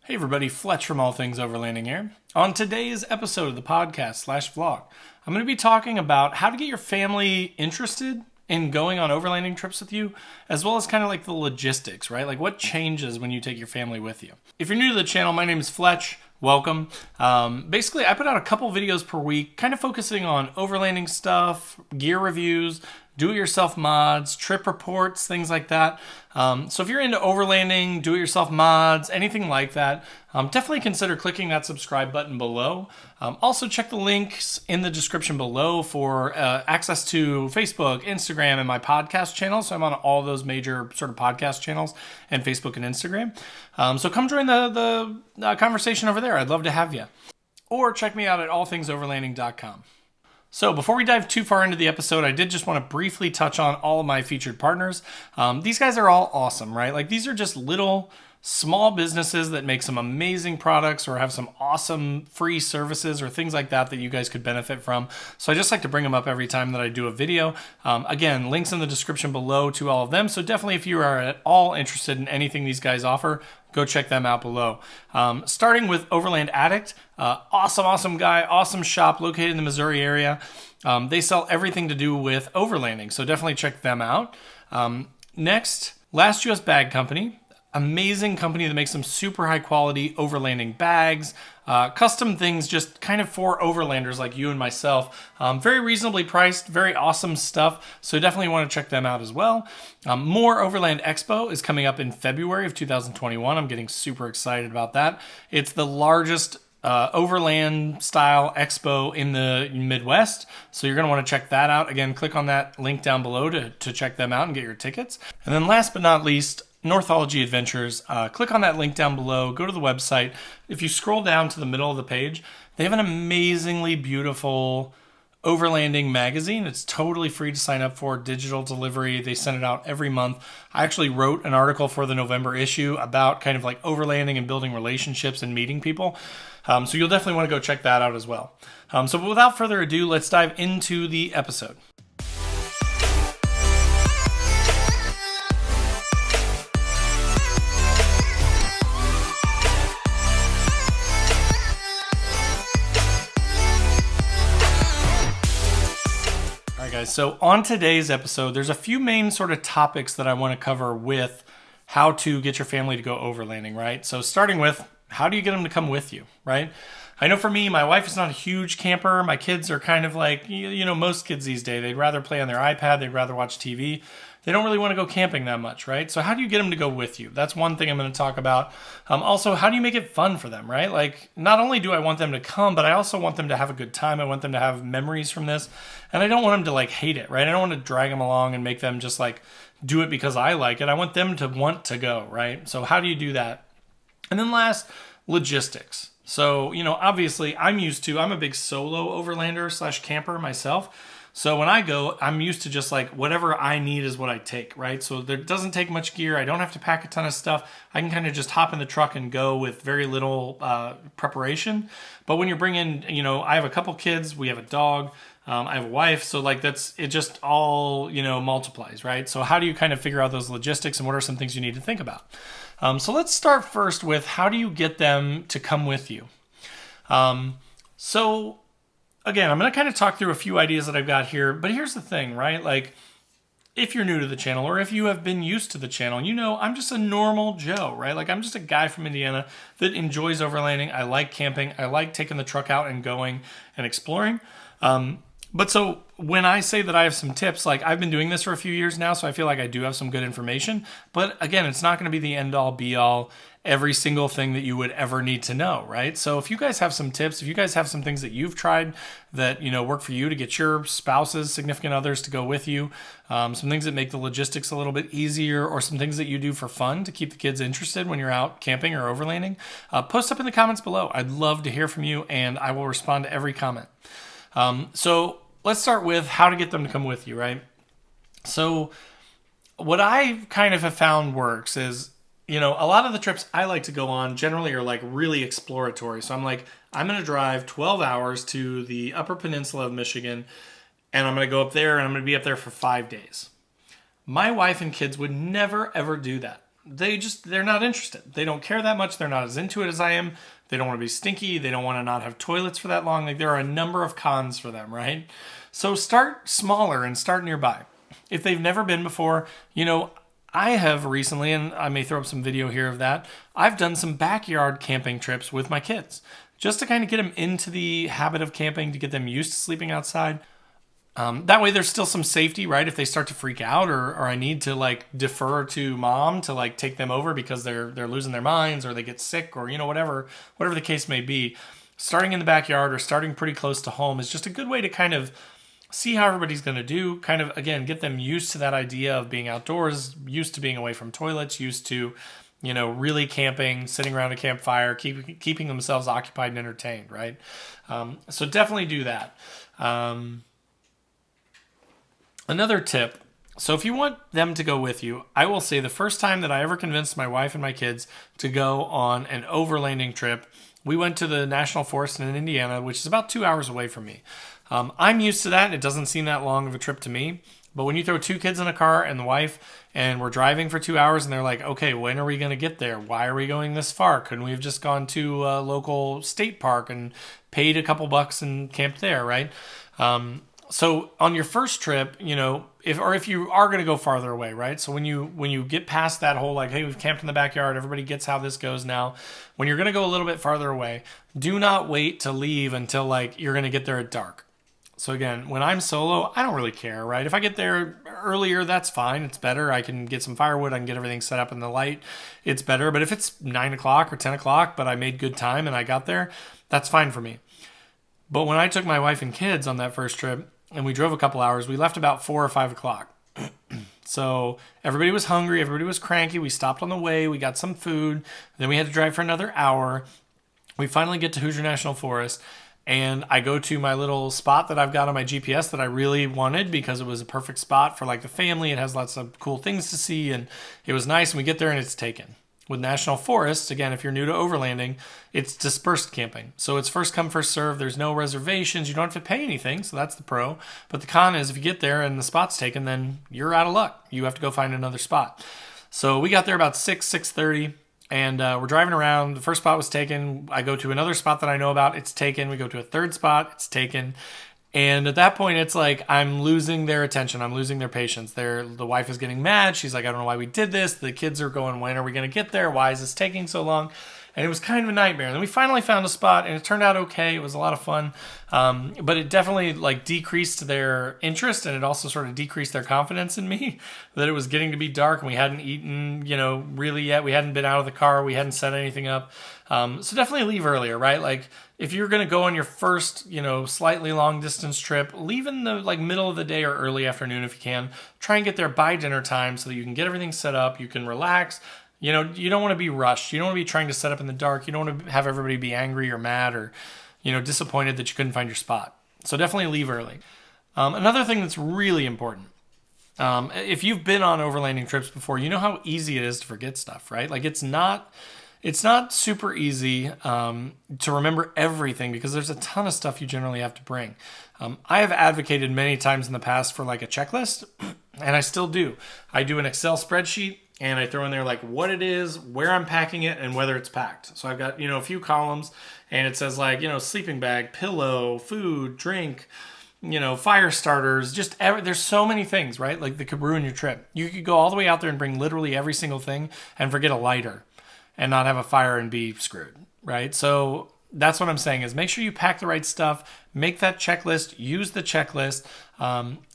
Hey everybody, Fletch from All Things Overlanding here. On today's episode of the podcast/vlog, I'm going to be talking about how to get your family interested in going on overlanding trips with you, as well as kind of like the logistics, right? Like what changes when you take your family with you. If you're new to the channel, my name is Fletch. Welcome. Basically, I put out a couple videos per week, kind of focusing on overlanding stuff, gear reviews, do-it-yourself mods, trip reports, things like that. So if you're into overlanding, do-it-yourself mods, anything like that, definitely consider clicking that subscribe button below. Also check the links in the description below for access to Facebook, Instagram, and my podcast channel. So I'm on all those major sort of podcast channels and Facebook and Instagram. So come join the conversation over there. I'd love to have you. Or check me out at allthingsoverlanding.com. So before we dive too far into the episode, I did just want to briefly touch on all of my featured partners. These guys are all awesome, right? Like these are just little small businesses that make some amazing products or have some awesome free services or things like that that you guys could benefit from. So I just like to bring them up every time that I do a video. Again, links in the description below to all of them. So definitely if you are at all interested in anything these guys offer, go check them out below. Starting with Overland Addict, awesome guy, awesome shop located in the Missouri area. They sell everything to do with overlanding, so definitely check them out. Next, Last US Bag Company. Amazing company that makes some super high quality overlanding bags, custom things just kind of for overlanders like you and myself. Very reasonably priced, very awesome stuff. So definitely want to check them out as well. More Overland Expo is coming up in February of 2021. I'm getting super excited about that. It's the largest overland style expo in the Midwest. So you're going to want to check that out. Again, click on that link down below to check them out and get your tickets. And then last but not least, Northology Adventures. Click on that link down below, go to the website. If you scroll down to the middle of the page, they have an amazingly beautiful overlanding magazine. It's totally free to sign up for, digital delivery. They send it out every month. I actually wrote an article for the November issue about kind of like overlanding and building relationships and meeting people. So you'll definitely want to go check that out as well. So without further ado, let's dive into the episode. So on today's episode, there's a few main sort of topics that I want to cover with how to get your family to go overlanding, right? So starting with, how do you get them to come with you, right? I know for me, my wife is not a huge camper. My kids are kind of like, most kids these days, they'd rather play on their iPad, they'd rather watch TV. They don't really want to go camping that much, right? So how do you get them to go with you? That's one thing I'm going to talk about. Also, how do you make it fun for them, right? Like, not only do I want them to come, but I also want them to have a good time. I want them to have memories from this. And I don't want them to, like, hate it, right? I don't want to drag them along and make them just, like, do it because I like it. I want them to want to go, right? So how do you do that? And then last, logistics. So, obviously, I'm a big solo overlander / camper myself. So when I go, I'm used to just like whatever I need is what I take, right? So there doesn't take much gear. I don't have to pack a ton of stuff. I can kind of just hop in the truck and go with very little preparation. But when you're bringing, I have a couple kids, we have a dog, I have a wife. So like it just all, multiplies, right? So how do you kind of figure out those logistics and what are some things you need to think about? So let's start first with how do you get them to come with you? Again, I'm going to kind of talk through a few ideas that I've got here, but here's the thing, right? Like, if you're new to the channel or if you have been used to the channel, I'm just a normal Joe, right? Like, I'm just a guy from Indiana that enjoys overlanding. I like camping. I like taking the truck out and going and exploring. But so when I say that I have some tips, like I've been doing this for a few years now, so I feel like I do have some good information. But again, it's not going to be the end all be all, every single thing that you would ever need to know, right? So if you guys have some tips, if you guys have some things that you've tried that, work for you to get your spouses, significant others to go with you, some things that make the logistics a little bit easier, or some things that you do for fun to keep the kids interested when you're out camping or overlanding, post up in the comments below. I'd love to hear from you and I will respond to every comment. So let's start with how to get them to come with you, right? So what I kind of have found works is, a lot of the trips I like to go on generally are like really exploratory. So I'm going to drive 12 hours to the Upper Peninsula of Michigan and I'm going to go up there and I'm going to be up there for 5 days. My wife and kids would never, ever do that. they're not interested. They don't care that much. They're not as into it as I am. They don't want to be stinky. They don't want to not have toilets for that long. Like, there are a number of cons for them, right? So start smaller and start nearby. If they've never been before, I have recently, and I may throw up some video here of that, I've done some backyard camping trips with my kids just to kind of get them into the habit of camping, to get them used to sleeping outside. That way there's still some safety, right? If they start to freak out or I need to like defer to mom to like take them over because they're losing their minds or they get sick or, whatever the case may be, starting in the backyard or starting pretty close to home is just a good way to kind of see how everybody's going to do, kind of, again, get them used to that idea of being outdoors, used to being away from toilets, used to, really camping, sitting around a campfire, keeping themselves occupied and entertained, right? So definitely do that. Another tip, so if you want them to go with you, I will say the first time that I ever convinced my wife and my kids to go on an overlanding trip, we went to the National Forest in Indiana, which is about 2 hours away from me. I'm used to that, and it doesn't seem that long of a trip to me. But when you throw 2 kids in a car and the wife, and we're driving for 2 hours, and they're like, okay, when are we going to get there? Why are we going this far? Couldn't we have just gone to a local state park and paid a couple bucks and camped there, right? So on your first trip, if you are going to go farther away, right? So when you get past that whole like, hey, we've camped in the backyard, everybody gets how this goes now. When you're going to go a little bit farther away, do not wait to leave until like you're going to get there at dark. So again, when I'm solo, I don't really care, right? If I get there earlier, that's fine. It's better. I can get some firewood. I can get everything set up in the light. It's better. But if it's 9 o'clock or 10 o'clock, but I made good time and I got there, that's fine for me. But when I took my wife and kids on that first trip and we drove a couple hours, we left about 4 or 5 o'clock. So everybody was hungry. Everybody was cranky. We stopped on the way. We got some food. Then we had to drive for another hour. We finally get to Hoosier National Forest. And I go to my little spot that I've got on my GPS that I really wanted because it was a perfect spot for like the family. It has lots of cool things to see and it was nice. And we get there and it's taken. With National Forests, again, if you're new to overlanding, it's dispersed camping. So it's first come, first serve. There's no reservations. You don't have to pay anything. So that's the pro. But the con is if you get there and the spot's taken, then you're out of luck. You have to go find another spot. So we got there about 6:30. And we're driving around. The first spot was taken. I go to another spot that I know about. It's taken. We go to a third spot. It's taken. And at that point, it's like I'm losing their attention. I'm losing their patience. The wife is getting mad. She's like, I don't know why we did this. The kids are going, when are we going to get there? Why is this taking so long? And it was kind of a nightmare. And then we finally found a spot, and it turned out okay. It was a lot of fun. But it definitely like decreased their interest, and it also sort of decreased their confidence in me that it was getting to be dark, and we hadn't eaten, really yet. We hadn't been out of the car. We hadn't set anything up. So definitely leave earlier, right? Like if you're going to go on your first, slightly long distance trip, leave in the like middle of the day or early afternoon if you can. Try and get there by dinner time so that you can get everything set up. You can relax. You don't want to be rushed. You don't want to be trying to set up in the dark. You don't want to have everybody be angry or mad or, disappointed that you couldn't find your spot. So definitely leave early. Another thing that's really important, if you've been on overlanding trips before, you know how easy it is to forget stuff, right? Like it's not super easy to remember everything because there's a ton of stuff you generally have to bring. I have advocated many times in the past for like a checklist, and I still do. I do an Excel spreadsheet. And I throw in there like what it is, where I'm packing it, and whether it's packed. So I've got, a few columns, and it says like, sleeping bag, pillow, food, drink, fire starters, there's so many things, right? Like that could ruin your trip. You could go all the way out there and bring literally every single thing and forget a lighter and not have a fire and be screwed, right? So that's what I'm saying is make sure you pack the right stuff, make that checklist, use the checklist.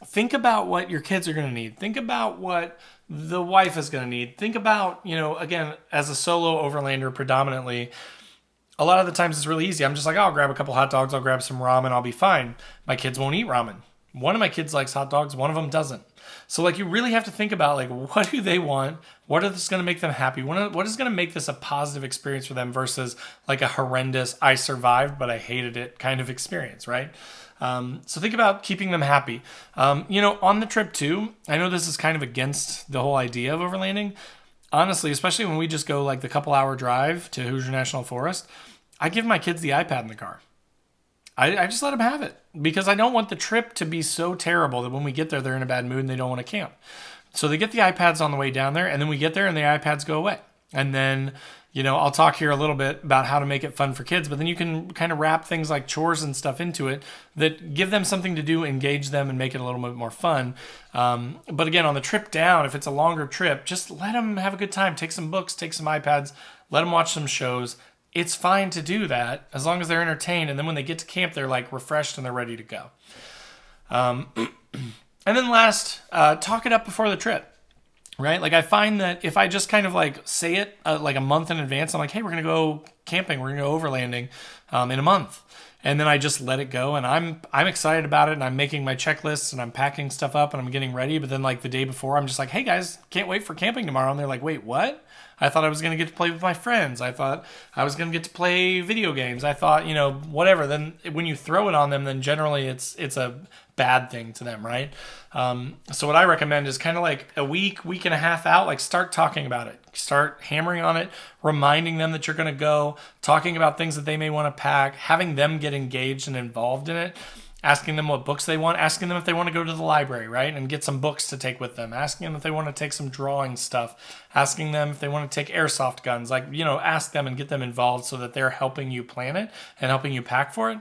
Think about what your kids are going to need. Think about what the wife is going to need. Think about, again, as a solo overlander predominantly, a lot of the times it's really easy. I'm just like, I'll grab a couple hot dogs, I'll grab some ramen, I'll be fine. My kids won't eat ramen. One of my kids likes hot dogs, one of them doesn't. So like you really have to think about like what do they want? What is going to make them happy? What is going to make this a positive experience for them versus like a horrendous I survived but I hated it kind of experience, right? So think about keeping them happy. On the trip too, I know this is kind of against the whole idea of overlanding. Honestly, especially when we just go like the couple hour drive to Hoosier National Forest, I give my kids the iPad in the car. I just let them have it because I don't want the trip to be so terrible that when we get there, they're in a bad mood and they don't want to camp. So they get the iPads on the way down there, and then we get there and the iPads go away. And then, I'll talk here a little bit about how to make it fun for kids, but then you can kind of wrap things like chores and stuff into it that give them something to do, engage them, and make it a little bit more fun. But again, on the trip down, if it's a longer trip, just let them have a good time. Take some books, take some iPads, let them watch some shows. It's fine to do that as long as they're entertained. And then when they get to camp, they're like refreshed and they're ready to go. And then last, talk it up before the trip, right? Like I find that if I just kind of like say it like a month in advance, I'm like, hey, we're going to go camping. We're going to go overlanding in a month. And then I just let it go. And I'm excited about it. And I'm making my checklists and I'm packing stuff up and I'm getting ready. But then like the day before, I'm just like, hey guys, can't wait for camping tomorrow. And they're like, wait, what? I thought I was going to get to play with my friends. I thought I was going to get to play video games. I thought, whatever. Then when you throw it on them, then generally it's a bad thing to them, right? So what I recommend is kind of like a week and a half out, like start talking about it. Start hammering on it, reminding them that you're going to go, talking about things that they may want to pack, having them get engaged and involved in it. Asking them what books they want, asking them if they want to go to the library, right, and get some books to take with them, asking them if they want to take some drawing stuff, asking them if they want to take airsoft guns, ask them and get them involved so that they're helping you plan it and helping you pack for it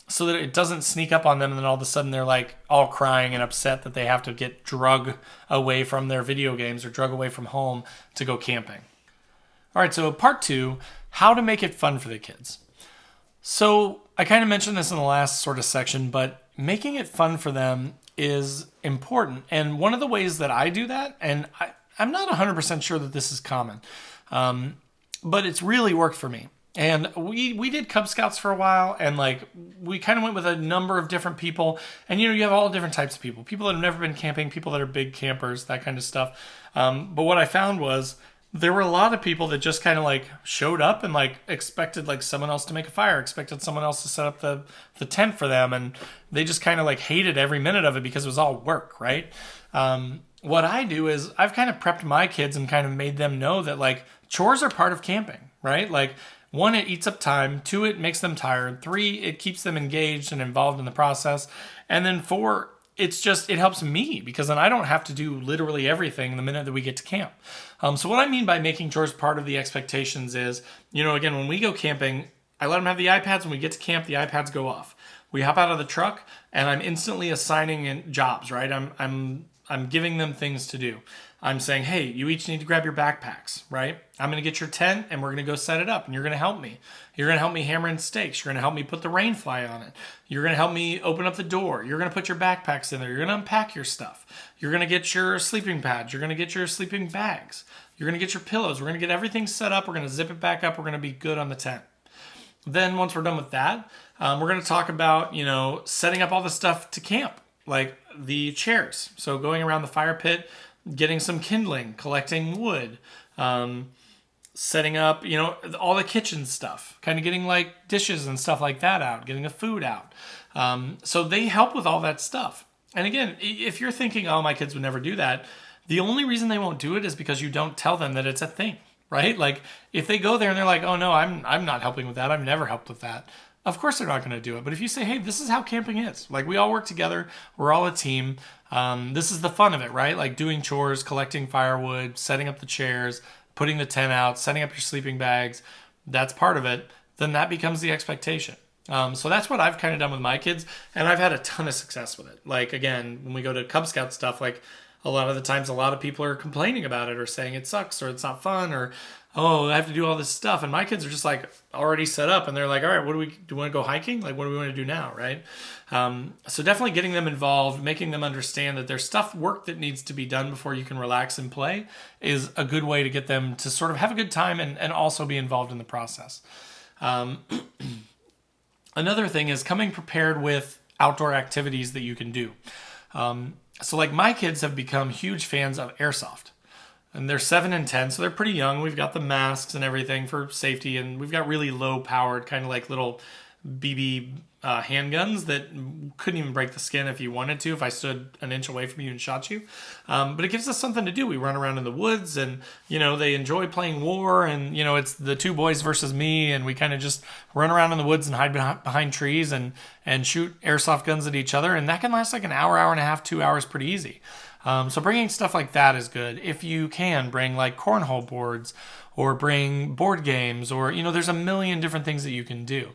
so that it doesn't sneak up on them and then all of a sudden they're like all crying and upset that they have to get drug away from their video games or drug away from home to go camping. All right, so part 2, how to make it fun for the kids. So I kind of mentioned this in the last sort of section, but making it fun for them is important. And one of the ways that I do that, and I'm not 100% sure that this is common, but it's really worked for me. And we did Cub Scouts for a while, and we kind of went with a number of different people. And you have all different types of people that have never been camping, people that are big campers, that kind of stuff. But what I found was there were a lot of people that just kind of showed up and expected someone else to make a fire, expected someone else to set up the tent for them. And they just kind of hated every minute of it because it was all work, right? What I do is I've kind of prepped my kids and kind of made them know that chores are part of camping, right? 1, it eats up time. 2, it makes them tired. 3, it keeps them engaged and involved in the process. And then 4, it helps me because then I don't have to do literally everything the minute that we get to camp. So what I mean by making chores part of the expectations is, again, when we go camping, I let them have the iPads. When we get to camp, the iPads go off. We hop out of the truck and I'm instantly assigning in jobs, right? I'm giving them things to do. I'm saying, hey, you each need to grab your backpacks, right? I'm going to get your tent and we're going to go set it up and you're going to help me. You're going to help me hammer in stakes. You're going to help me put the rain fly on it. You're going to help me open up the door. You're going to put your backpacks in there. You're going to unpack your stuff. You're going to get your sleeping pads. You're going to get your sleeping bags. You're going to get your pillows. We're going to get everything set up. We're going to zip it back up. We're going to be good on the tent. Then once we're done with that, we're going to talk about, setting up all the stuff to camp, like the chairs. So going around the fire pit, getting some kindling, collecting wood, setting up, all the kitchen stuff, kind of getting dishes and stuff like that out, getting the food out. So they help with all that stuff. And again, if you're thinking, oh, my kids would never do that, the only reason they won't do it is because you don't tell them that it's a thing, right? If they go there and they're like, oh no, I'm not helping with that. I've never helped with that. Of course they're not going to do it. But if you say, hey, this is how camping is. We all work together. We're all a team. This is the fun of it, right? Doing chores, collecting firewood, setting up the chairs, putting the tent out, setting up your sleeping bags. That's part of it. Then that becomes the expectation. So that's what I've kind of done with my kids. And I've had a ton of success with it. Again, when we go to Cub Scout stuff, a lot of the times a lot of people are complaining about it or saying it sucks or it's not fun or, oh, I have to do all this stuff. And my kids are just already set up and they're like, all right, do we want to go hiking? What do we want to do now, right? So definitely getting them involved, making them understand that there's work that needs to be done before you can relax and play is a good way to get them to sort of have a good time and also be involved in the process. Another thing is coming prepared with outdoor activities that you can do. So my kids have become huge fans of airsoft. And they're 7 and 10, so they're pretty young. We've got the masks and everything for safety, and we've got really low-powered, kind of little BB handguns that couldn't even break the skin if you wanted to, if I stood an inch away from you and shot you. But it gives us something to do. We run around in the woods and, they enjoy playing war and, it's the two boys versus me. And we kind of just run around in the woods and hide behind trees and shoot airsoft guns at each other. And that can last like an hour, hour and a half, 2 hours pretty easy. So bringing stuff like that is good. If you can, bring like cornhole boards or bring board games or, there's a million different things that you can do.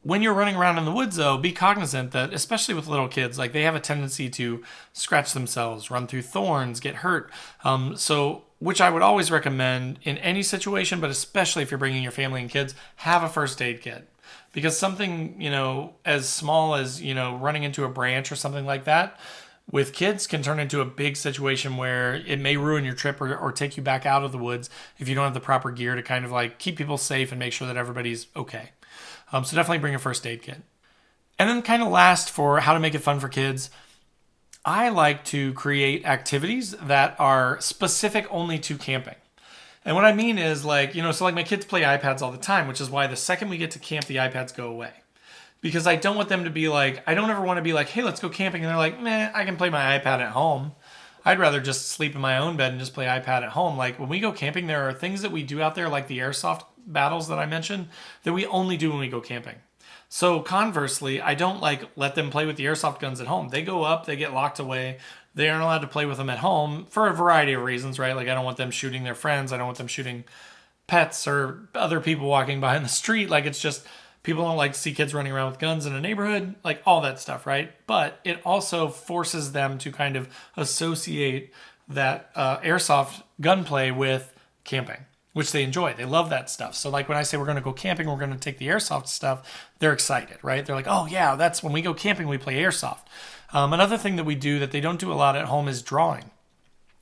When you're running around in the woods, though, be cognizant that, especially with little kids, like they have a tendency to scratch themselves, run through thorns, get hurt. Which I would always recommend in any situation, but especially if you're bringing your family and kids, have a first aid kit. Because something, as small as, running into a branch or something like that, with kids can turn into a big situation where it may ruin your trip or take you back out of the woods if you don't have the proper gear to kind of like keep people safe and make sure that everybody's okay. So definitely bring a first aid kit. And then kind of last, for how to make it fun for kids, I like to create activities that are specific only to camping. And what I mean is like, so like my kids play iPads all the time, which is why the second we get to camp, the iPads go away. Because I don't want them to be like, I don't ever want to be like, hey, let's go camping. And they're like, meh, I can play my iPad at home. I'd rather just sleep in my own bed and just play iPad at home. Like when we go camping, there are things that we do out there, like the airsoft battles that I mentioned, that we only do when we go camping. So conversely, I don't like let them play with the airsoft guns at home. They go up, they get locked away. They aren't allowed to play with them at home for a variety of reasons, right? Like I don't want them shooting their friends. I don't want them shooting pets or other people walking by in the street. Like it's just, people don't like to see kids running around with guns in a neighborhood, like all that stuff, right? But it also forces them to kind of associate that airsoft gunplay with camping, which they enjoy. They love that stuff. So like when I say we're going to go camping, we're going to take the airsoft stuff, they're excited, right? They're like, oh yeah, that's when we go camping, we play airsoft. Another thing that we do that they don't do a lot at home is drawing.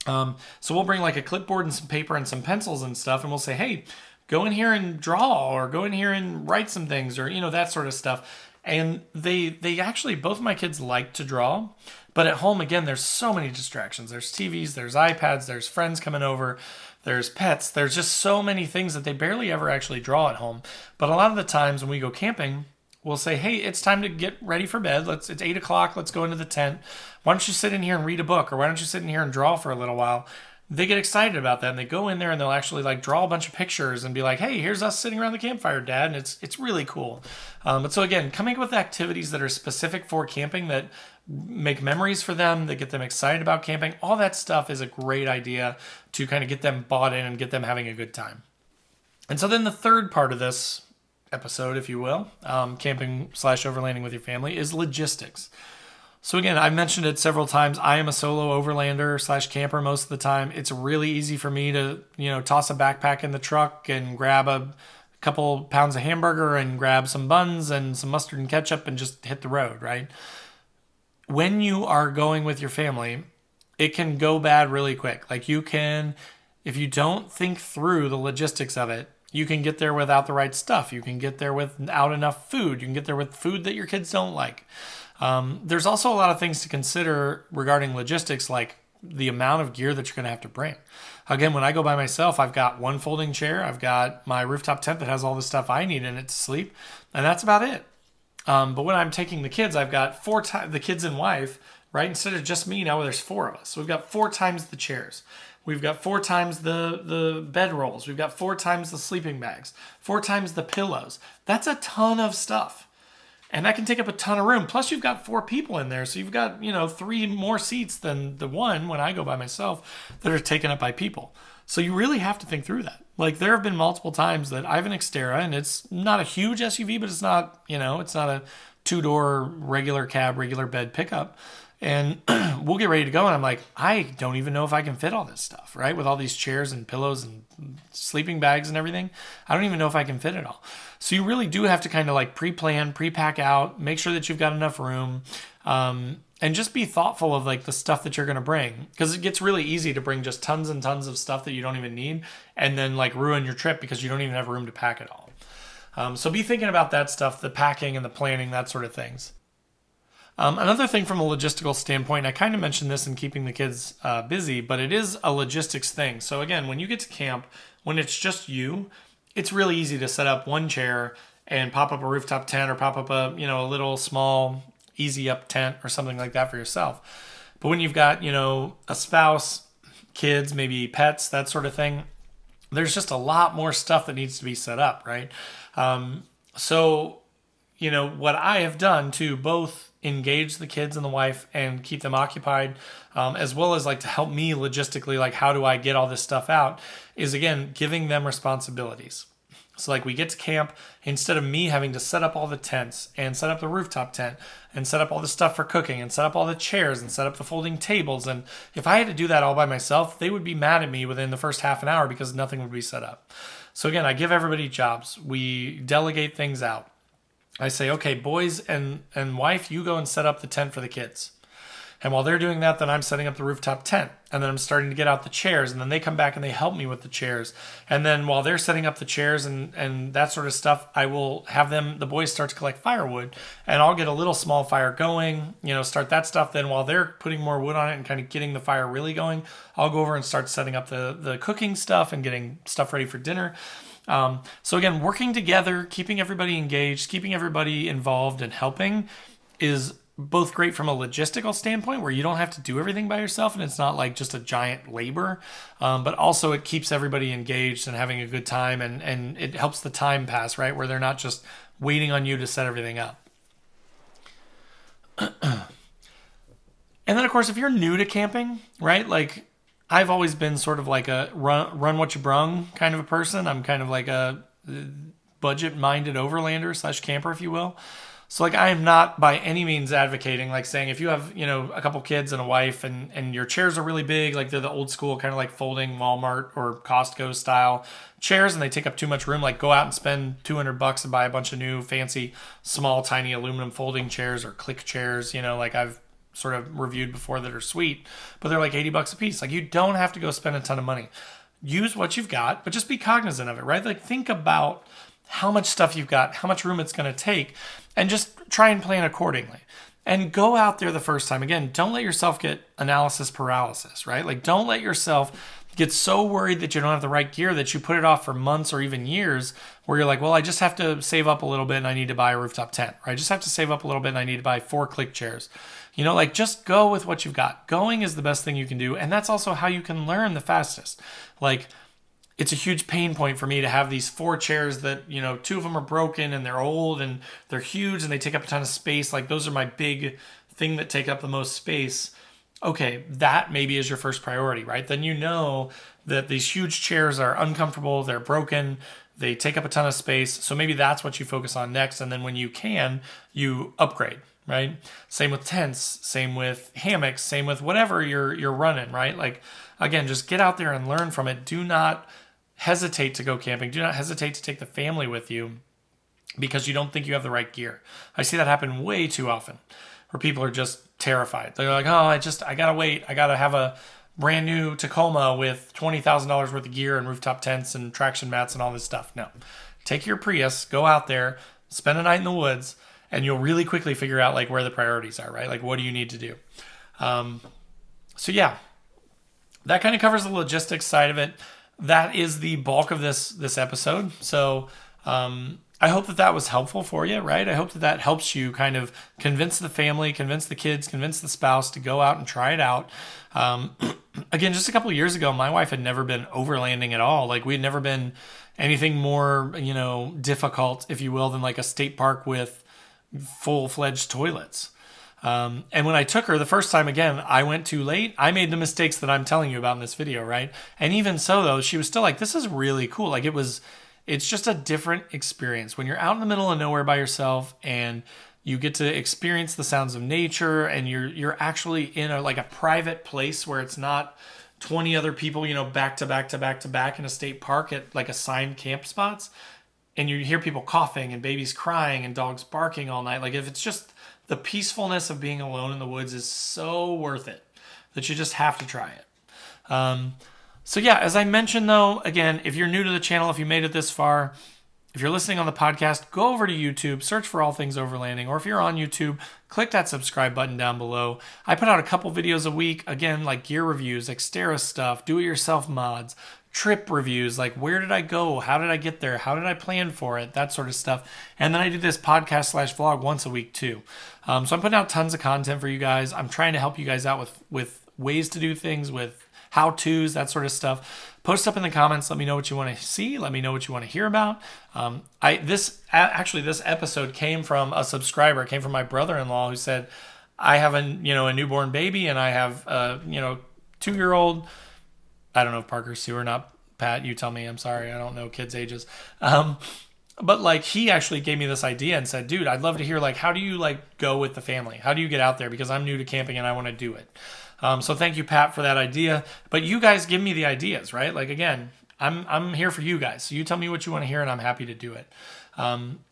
So we'll bring like a clipboard and some paper and some pencils and stuff, and we'll say, hey, go in here and draw, or go in here and write some things, or, that sort of stuff. And they actually, both of my kids like to draw, but at home, again, there's so many distractions. There's TVs, there's iPads, there's friends coming over, there's pets. There's just so many things that they barely ever actually draw at home. But a lot of the times when we go camping, we'll say, hey, it's time to get ready for bed. It's 8 o'clock. Let's go into the tent. Why don't you sit in here and read a book? Or why don't you sit in here and draw for a little while? They get excited about that, and they go in there and they'll actually like draw a bunch of pictures and be like, hey, here's us sitting around the campfire, Dad. And it's really cool. But so again, coming up with activities that are specific for camping, that make memories for them, that get them excited about camping, all that stuff is a great idea to kind of get them bought in and get them having a good time. And so then the third part of this episode, if you will, camping/overlanding with your family, is logistics. So again, I've mentioned it several times. I am a solo overlander/camper most of the time. It's really easy for me to, toss a backpack in the truck and grab a couple pounds of hamburger and grab some buns and some mustard and ketchup and just hit the road, right? When you are going with your family, it can go bad really quick. Like you can, if you don't think through the logistics of it, you can get there without the right stuff. You can get there without enough food. You can get there with food that your kids don't like. There's also a lot of things to consider regarding logistics, like the amount of gear that you're going to have to bring. Again, when I go by myself, I've got one folding chair. I've got my rooftop tent that has all the stuff I need in it to sleep, and that's about it. But when I'm taking the kids, I've got the kids and wife, right? Instead of just me, now there's 4 of us. So we've got 4 times the chairs. We've got 4 times the bed rolls. We've got 4 times the sleeping bags, 4 times the pillows. That's a ton of stuff. And that can take up a ton of room. Plus, you've got 4 people in there. So you've got, 3 more seats than the one when I go by myself that are taken up by people. So you really have to think through that. Like there have been multiple times that I have an Xterra, and it's not a huge SUV, but it's not, it's not a 2-door regular cab, regular bed pickup. And we'll get ready to go. And I'm like, I don't even know if I can fit all this stuff, right? With all these chairs and pillows and sleeping bags and everything. I don't even know if I can fit it all. So you really do have to kind of like pre-plan, pre-pack out, make sure that you've got enough room, and just be thoughtful of like the stuff that you're going to bring. Because it gets really easy to bring just tons and tons of stuff that you don't even need and then like ruin your trip because you don't even have room to pack it all. So be thinking about that stuff, the packing and the planning, that sort of things. Another thing from a logistical standpoint, I kind of mentioned this in keeping the kids busy, but it is a logistics thing. So again, when you get to camp, when it's just you, it's really easy to set up one chair and pop up a rooftop tent or pop up a, a little small easy up tent or something like that for yourself. But when you've got, a spouse, kids, maybe pets, that sort of thing, there's just a lot more stuff that needs to be set up, right? So, what I have done to both engage the kids and the wife and keep them occupied, as well as like to help me logistically, like how do I get all this stuff out, is again, giving them responsibilities. So like we get to camp, instead of me having to set up all the tents and set up the rooftop tent and set up all the stuff for cooking and set up all the chairs and set up the folding tables. And if I had to do that all by myself, they would be mad at me within the first half an hour because nothing would be set up. So again, I give everybody jobs. We delegate things out. I say, okay, boys and wife, you go and set up the tent for the kids. And while they're doing that, then I'm setting up the rooftop tent. And then I'm starting to get out the chairs. And then they come back and they help me with the chairs. And then while they're setting up the chairs and that sort of stuff, I will have the boys start to collect firewood. And I'll get a little small fire going, start that stuff. Then while they're putting more wood on it and kind of getting the fire really going, I'll go over and start setting up the cooking stuff and getting stuff ready for dinner. So again, working together, keeping everybody engaged, keeping everybody involved and helping is both great from a logistical standpoint where you don't have to do everything by yourself and it's not like just a giant labor, but also it keeps everybody engaged and having a good time and it helps the time pass, right? Where they're not just waiting on you to set everything up. And then of course, if you're new to camping, right? Like I've always been sort of like a run what you brung kind of a person. I'm kind of like a budget-minded overlander / camper, if you will. So like I am not by any means advocating like saying if you have, a couple kids and a wife and your chairs are really big, like they're the old school kind of like folding Walmart or Costco style chairs and they take up too much room, like go out and spend $200 and buy a bunch of new fancy small tiny aluminum folding chairs or click chairs, like I've sort of reviewed before that are sweet, but they're like $80 a piece. Like you don't have to go spend a ton of money. Use what you've got, but just be cognizant of it, right? Like think about how much stuff you've got, how much room it's going to take, and just try and plan accordingly. And go out there the first time. Again, don't let yourself get analysis paralysis, right? Like don't let yourself get so worried that you don't have the right gear that you put it off for months or even years where you're like, well, I just have to save up a little bit and I need to buy a rooftop tent. Or I just have to save up a little bit and I need to buy 4 click chairs. Like just go with what you've got. Going is the best thing you can do. And that's also how you can learn the fastest. Like it's a huge pain point for me to have these 4 chairs that, 2 of them are broken and they're old and they're huge and they take up a ton of space. Like those are my big thing that take up the most space. Okay, that maybe is your first priority, right? Then you know that these huge chairs are uncomfortable, they're broken, they take up a ton of space. So maybe that's what you focus on next. And then when you can, you upgrade, right? Same with tents, same with hammocks, same with whatever you're running, right? Like, again, just get out there and learn from it. Do not hesitate to go camping. Do not hesitate to take the family with you because you don't think you have the right gear. I see that happen way too often where people are just terrified. They're like, oh, I gotta wait. I gotta have a brand new Tacoma with $20,000 worth of gear and rooftop tents and traction mats and all this stuff. No, take your Prius, go out there, spend a night in the woods, and you'll really quickly figure out like where the priorities are, right? Like what do you need to do? So yeah, that kind of covers the logistics side of it. That is the bulk of this episode. So I hope that was helpful for you, right? I hope that helps you kind of convince the family, convince the kids, convince the spouse to go out and try it out. Again, just a couple of years ago, my wife had never been overlanding at all. Like we had never been anything more, difficult, if you will, than like a state park with full-fledged toilets. And when I took her the first time, again, I went too late. I made the mistakes that I'm telling you about in this video, right? And even so, though, she was still like, this is really cool. Like it's just a different experience when you're out in the middle of nowhere by yourself and you get to experience the sounds of nature and you're actually in a private place where it's not 20 other people, back to back to back to back in a state park at like assigned camp spots. And you hear people coughing and babies crying and dogs barking all night. Like if it's just the peacefulness of being alone in the woods is so worth it that you just have to try it. So yeah, as I mentioned though, again, if you're new to the channel, if you made it this far, if you're listening on the podcast, go over to YouTube, search for All Things Overlanding, or if you're on YouTube, click that subscribe button down below. I put out a couple videos a week, again, like gear reviews, Xterra stuff, do-it-yourself mods, trip reviews, like where did I go? How did I get there? How did I plan for it? That sort of stuff. And then I do this podcast/vlog once a week too. So I'm putting out tons of content for you guys. I'm trying to help you guys out with ways to do things, with how-tos, that sort of stuff. Post up in the comments. Let me know what you want to see. Let me know what you want to hear about. This episode came from a subscriber. It came from my brother-in-law who said, I have a newborn baby and I have a 2-year-old. I don't know if Parker's 2 or not. Pat, you tell me. I'm sorry. I don't know kids' ages. But like he actually gave me this idea and said, dude, I'd love to hear like, how do you like go with the family? How do you get out there? Because I'm new to camping and I want to do it. So thank you, Pat, for that idea. But you guys give me the ideas, right? Like, again, I'm here for you guys. So you tell me what you want to hear and I'm happy to do it.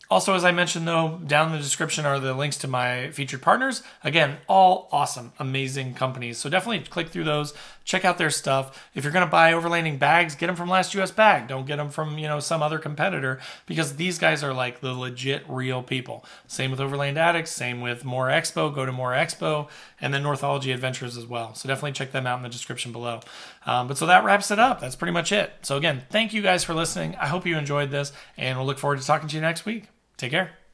Also, as I mentioned, though, down in the description are the links to my featured partners. Again, all awesome, amazing companies. So definitely click through those. Check out their stuff. If you're going to buy Overlanding bags, get them from Last US Bag. Don't get them from, some other competitor, because these guys are like the legit real people. Same with Overland Addict. Same with More Expo. Go to More Expo. And then Northology Adventures as well. So definitely check them out in the description below. But so that wraps it up. That's pretty much it. So again, thank you guys for listening. I hope you enjoyed this, and we'll look forward to talking to you next week. Take care.